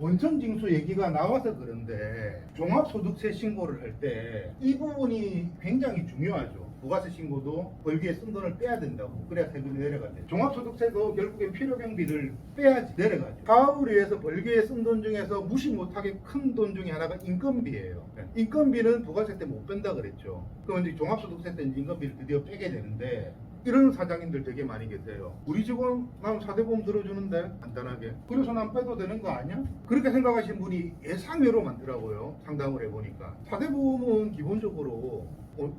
원천징수 얘기가 나와서 그런데 종합소득세 신고를 할 때 이 부분이 굉장히 중요하죠. 부가세 신고도 벌기에 쓴 돈을 빼야 된다고. 그래야 세금이 내려간대. 종합소득세도 결국엔 필요경비를 빼야지 내려가죠. 사업을 위해서 벌기에 쓴 돈 중에서 무시 못하게 큰 돈 중에 하나가 인건비예요. 인건비는 부가세 때 못 뺀다 그랬죠. 그럼 이제 종합소득세 때 인건비를 드디어 빼게 되는데 이런 사장님들 되게 많이 계세요. 우리 직원 난 4대 보험 들어주는데 간단하게 그래서 난 빼도 되는 거 아니야? 그렇게 생각하시는 분이 예상외로 많더라고요. 상담을 해보니까 4대 보험은 기본적으로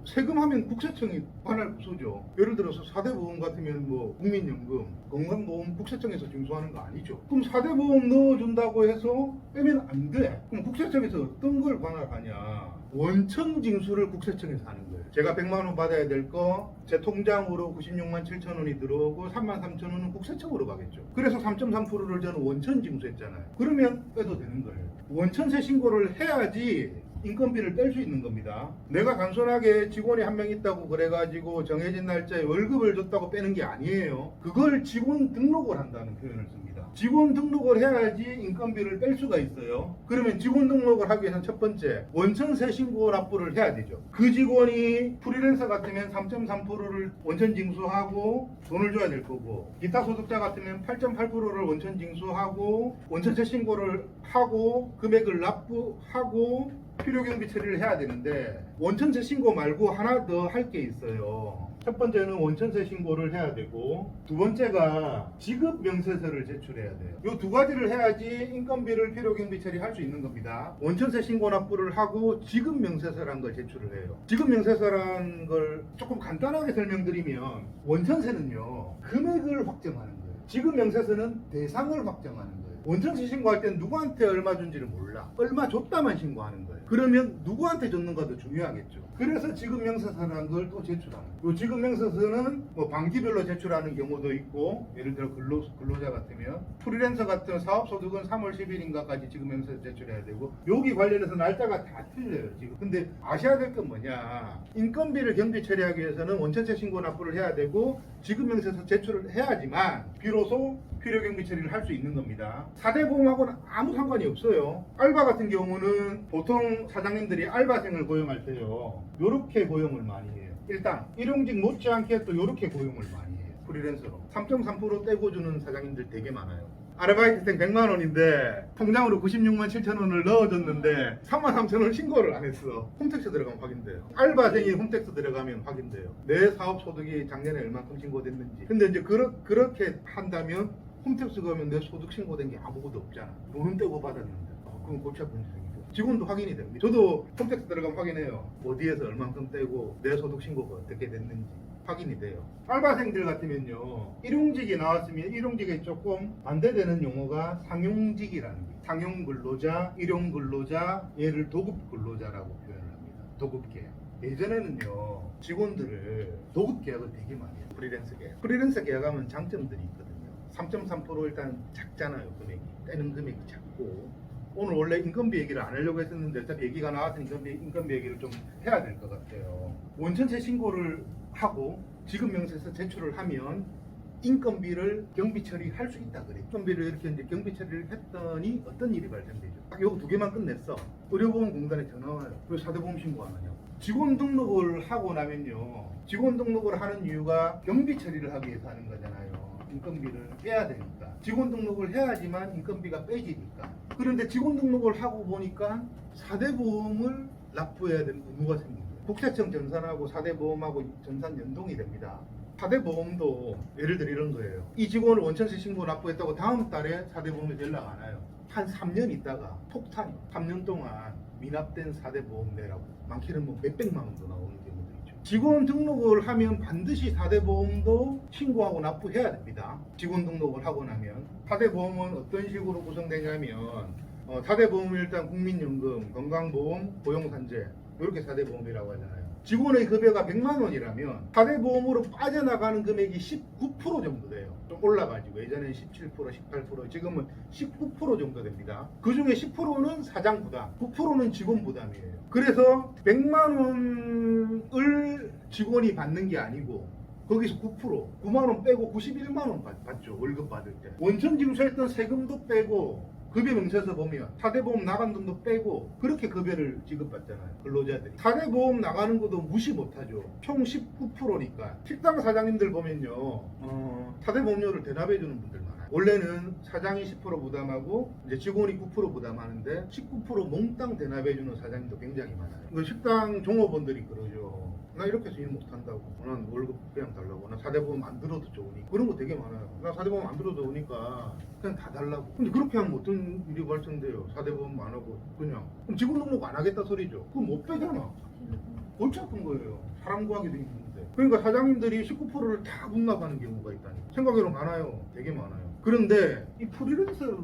세금하면 국세청이 관할 부서죠. 예를 들어서 4대 보험 같으면 뭐 국민연금, 건강보험 국세청에서 징수하는 거 아니죠. 그럼 4대 보험 넣어준다고 해서 빼면 안 돼. 그럼 국세청에서 어떤 걸 관할하냐? 원천 징수를 국세청에서 하는 거예요. 제가 100만 원 받아야 될 거 제 통장으로 96만 7천 원이 들어오고 3만 3천 원은 국세청으로 가겠죠. 그래서 3.3%를 저는 원천 징수했잖아요. 그러면 빼도 되는 거예요. 원천세 신고를 해야지 인건비를 뺄 수 있는 겁니다. 내가 단순하게 직원이 한 명 있다고 그래가지고 정해진 날짜에 월급을 줬다고 빼는 게 아니에요. 그걸 직원 등록을 한다는 표현을 씁니다. 직원 등록을 해야지 인건비를 뺄 수가 있어요. 그러면 직원 등록을 하기 위해서는 첫 번째 원천세 신고 납부를 해야 되죠. 그 직원이 프리랜서 같으면 3.3%를 원천 징수하고 돈을 줘야 될 거고, 기타 소득자 같으면 8.8%를 원천 징수하고 원천세 신고를 하고 금액을 납부하고 필요경비 처리를 해야 되는데, 원천세 신고 말고 하나 더 할 게 있어요. 첫 번째는 원천세 신고를 해야 되고, 두 번째가 지급 명세서를 제출해야 돼요. 이 두 가지를 해야지 인건비를 필요경비 처리할 수 있는 겁니다. 원천세 신고 납부를 하고 지급 명세서라는 걸 제출을 해요. 지급 명세서라는 걸 조금 간단하게 설명드리면, 원천세는요 금액을 확정하는 거예요. 지급 명세서는 대상을 확정하는 거예요. 원천세 신고할 때는 누구한테 얼마 준지를 몰라. 얼마 줬다만 신고하는 거예요. 그러면 누구한테 줬는가도 중요하겠죠. 그래서 지급명세서라는 걸 또 제출하는 거예요. 이 지급명세서는 뭐 반기별로 제출하는 경우도 있고, 예를 들어 근로자 같으면, 프리랜서 같은 사업소득은 3월 10일인가까지 지급명세서 제출해야 되고, 여기 관련해서 날짜가 다 틀려요 지금. 근데 아셔야 될 건 뭐냐, 인건비를 경비 처리하기 위해서는 원천세 신고 납부를 해야 되고 지급명세서 제출을 해야지만 비로소 필요경비 처리를 할 수 있는 겁니다. 4대 보험하고는 아무 상관이 없어요. 알바 같은 경우는 보통 사장님들이 알바생을 고용할 때요 요렇게 고용을 많이 해요. 일단 일용직 못지않게 또 요렇게 고용을 많이 해요. 프리랜서로 3.3% 떼고 주는 사장님들 되게 많아요. 아르바이트생 100만 원인데 통장으로 96만 7천 원을 넣어줬는데 3만 3천 원 신고를 안 했어. 홈택스 들어가면 확인돼요. 알바생이 홈택스 들어가면 확인돼요. 내 사업 소득이 작년에 얼마큼 신고됐는지. 근데 이제 그렇게 한다면 홈택스 가면 내 소득 신고된 게 아무것도 없잖아. 돈은 떼고 받았는데. 그럼 골치 아픈 일이죠. 직원도 확인이 됩니다. 저도 홈택스 들어가면 확인해요. 어디에서 얼만큼 떼고 내 소득 신고가 어떻게 됐는지 확인이 돼요. 알바생들 같으면요, 일용직이 나왔으면 일용직에 조금 반대되는 용어가 상용직이라는 게, 상용 근로자, 일용 근로자, 얘를 도급 근로자라고 표현을 합니다. 도급 계약. 예전에는요 직원들을 도급 계약을 되게 많이 해요. 프리랜서 계약. 프리랜서 계약하면 장점들이 있거든요. 3.3% 일단 작잖아요. 금액이. 떼는 금액이 작고, 오늘 원래 인건비 얘기를 안 하려고 했었는데 어차피 얘기가 나왔으니 인건비 얘기를 좀 해야 될 것 같아요. 원천세 신고를 하고 지급명세서 제출을 하면 인건비를 경비 처리할 수 있다 그래. 인건비를 이렇게 이제 경비 처리를 했더니 어떤 일이 발생되죠? 딱 요거 두 개만 끝냈어. 의료보험공단에 전화 와요. 왜 4대 보험 신고 안 하냐고. 직원 등록을 하고 나면요, 직원 등록을 하는 이유가 경비 처리를 하기 위해서 하는 거잖아요. 인건비를 빼야 되니까. 직원 등록을 해야지만 인건비가 빼지니까. 그런데 직원 등록을 하고 보니까 4대 보험을 납부해야 되는 의무가 생긴 거예요. 국세청 전산하고 4대 보험하고 전산 연동이 됩니다. 4대 보험도 예를 들어 이런 거예요. 이 직원을 원천세 신고 납부했다고 다음 달에 4대 보험에서 연락 안 와요. 한 3년 있다가 폭탄이 3년 동안 미납된 4대 보험 내라고 많게는 뭐 몇백만 원도 나오는 경우도 있죠. 직원 등록을 하면 반드시 4대 보험도 신고하고 납부해야 됩니다. 직원 등록을 하고 나면. 4대 보험은 어떤 식으로 구성되냐면 4대 보험은 일단 국민연금, 건강보험, 고용산재, 이렇게 4대 보험이라고 하잖아요. 직원의 급여가 100만 원이라면 4대 보험으로 빠져나가는 금액이 19% 정도 돼요. 좀 올라가지고 예전에는 17%, 18%, 지금은 19% 정도 됩니다. 그 중에 10%는 사장 부담, 9%는 직원 부담이에요. 그래서 100만 원을 직원이 받는 게 아니고 거기서 9%, 9만 원 빼고 91만 원 받죠. 월급 받을 때. 원천 징수했던 세금도 빼고 급여 명세서 보면 4대 보험 나간 돈도 빼고 그렇게 급여를 지급받잖아요. 근로자들이 4대 보험 나가는 것도 무시 못하죠. 총 19%니까 식당 사장님들 보면요 4대 보험료를 대납해 주는 분들 많아요. 원래는 사장이 10% 부담하고 이제 직원이 9% 부담하는데 19% 몽땅 대납해 주는 사장님도 굉장히 많아요. 그 식당 종업원들이 그러죠. 나 이렇게 해서 일 못한다고. 난 월급 그냥 달라고. 나 4대 보험 안 들어도 좋으니까. 그런 거 되게 많아요. 나 4대 보험 안 들어도 좋으니까 그냥 다 달라고. 근데 그렇게 하면 어떤 일이 발생돼요? 4대 보험 안 하고 그냥. 그럼 직원 등록 안 하겠다 소리죠. 그럼 못 빼잖아. 골치 아픈 거예요. 사람 구하기도 힘든데. 그러니까 사장님들이 19%를 다 분납하는 경우가 있다니. 생각외로 많아요. 되게 많아요. 그런데 이 프리랜서를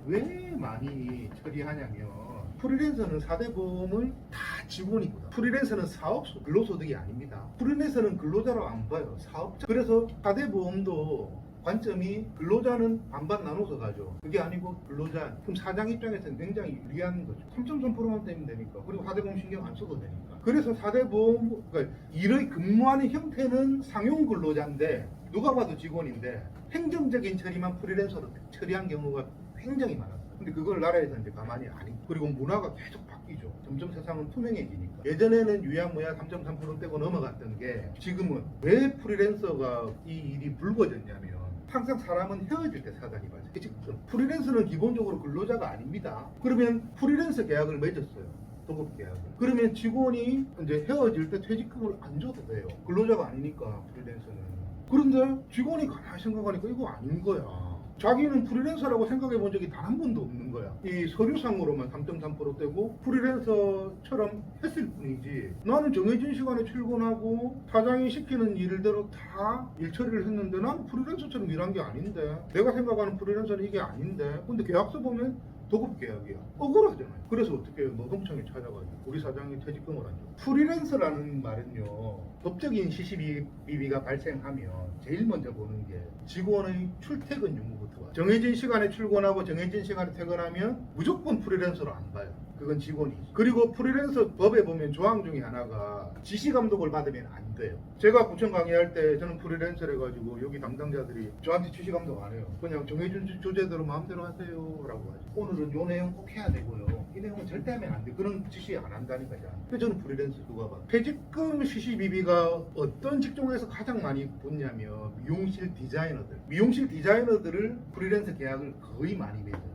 왜 많이 처리하냐면 프리랜서는 4대 보험을 다 직원이거든. 프리랜서는 사업소, 근로소득이 아닙니다. 프리랜서는 근로자로 안 봐요. 사업자. 그래서 4대 보험도 관점이 근로자는 반반 나눠서 가죠. 그게 아니고 근로자. 그럼 사장 입장에서는 굉장히 유리한 거죠. 3.3%만 떼면 되니까. 그리고 4대 보험 신경 안 써도 되니까. 그래서 4대 보험, 그러니까 일의 근무하는 형태는 상용 근로자인데 누가 봐도 직원인데 행정적인 처리만 프리랜서로 처리한 경우가 굉장히 많았어요. 근데 그걸 나라에서 이제 가만히 안 있고 그리고 문화가 계속 바뀌죠. 점점 세상은 투명해지니까. 예전에는 유야무야 3.3% 떼고 넘어갔던 게 지금은 왜 프리랜서가 이 일이 불거졌냐면 항상 사람은 헤어질 때 사단이 맞아요. 지금 프리랜서는 기본적으로 근로자가 아닙니다. 그러면 프리랜서 계약을 맺었어요. 도급 계약을. 그러면 직원이 이제 헤어질 때 퇴직금을 안 줘도 돼요. 근로자가 아니니까 프리랜서는. 그런데 직원이 가만히 생각하니까 이거 아닌 거야. 자기는 프리랜서라고 생각해 본 적이 단 한 번도 없는 거야. 이 서류상으로만 3.3% 떼고 프리랜서처럼 했을 뿐이지. 나는 정해진 시간에 출근하고 사장이 시키는 일대로 다 일 처리를 했는데 나는 프리랜서처럼 일한 게 아닌데 내가 생각하는 프리랜서는 이게 아닌데 근데 계약서 보면 도급 계약이야. 억울하잖아요. 그래서 어떻게 해요? 노동청에 찾아가지고 우리 사장이 퇴직금을 안 줘. 프리랜서라는 말은요. 법적인 시시비비가 발생하면 제일 먼저 보는 게 직원의 출퇴근 유무부터 와요. 정해진 시간에 출근하고 정해진 시간에 퇴근하면 무조건 프리랜서로 안 봐요. 그건 직원이지. 그리고 프리랜서 법에 보면 조항 중에 하나가 지시 감독을 받으면 안 돼요. 제가 구청 강의할 때 저는 프리랜서를 해가지고 여기 담당자들이 저한테 지시 감독 안 해요. 그냥 정해준 주제대로 마음대로 하세요 라고 하죠. 오늘은 요 내용 꼭 해야 되고요. 이 내용은 절대 하면 안 돼. 그런 지시 안 한다니까. 그래서 저는 프리랜서 누가 봐. 퇴직금 시시비비가 어떤 직종에서 가장 많이 붙냐면 미용실 디자이너들. 미용실 디자이너들을 프리랜서 계약을 거의 많이 맺어요.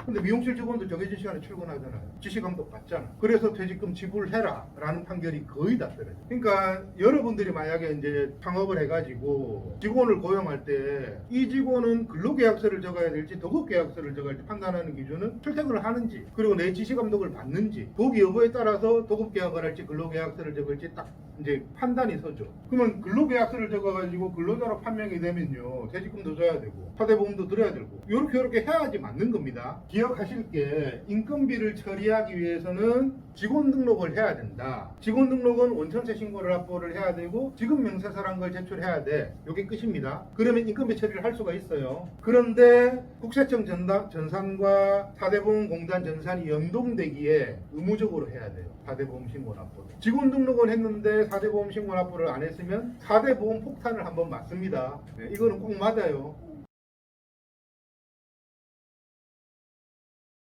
근데 미용실 직원도 정해진 시간에 출근하잖아요. 지시 감독 받잖아. 그래서 퇴직금 지불해라 라는 판결이 거의 다 떨어져요. 그러니까 여러분들이 만약에 이제 창업을 해가지고 직원을 고용할 때 이 직원은 근로계약서를 적어야 될지 도급계약서를 적어야 될지 판단하는 기준은 출퇴근을 하는지 그리고 내 지시 감독을 받는지 거기 여부에 따라서 도급계약을 할지 근로계약서를 적을지 딱 이제 판단이 서죠. 그러면 근로계약서를 적어가지고 근로자로 판명이 되면요 퇴직금도 줘야 되고 사대보험도 들어야 되고 이렇게 해야지 맞는 겁니다. 기억하실 게 인건비를 처리하기 위해서는 직원 등록을 해야 된다. 직원 등록은 원천세 신고를 확보를 해야 되고 지급 명세서란 걸 제출해야 돼. 이게 끝입니다. 그러면 인건비 처리를 할 수가 있어요. 그런데 국세청 전산과 사대보험공단 전산이 연동되기에 의무적으로 해야 돼요. 사대보험 신고 납부를. 직원 등록은 했는데 사대보험 신고 납부를 안 했으면 사대보험 폭탄을 한번 맞습니다. 네, 이거는 꼭 맞아요.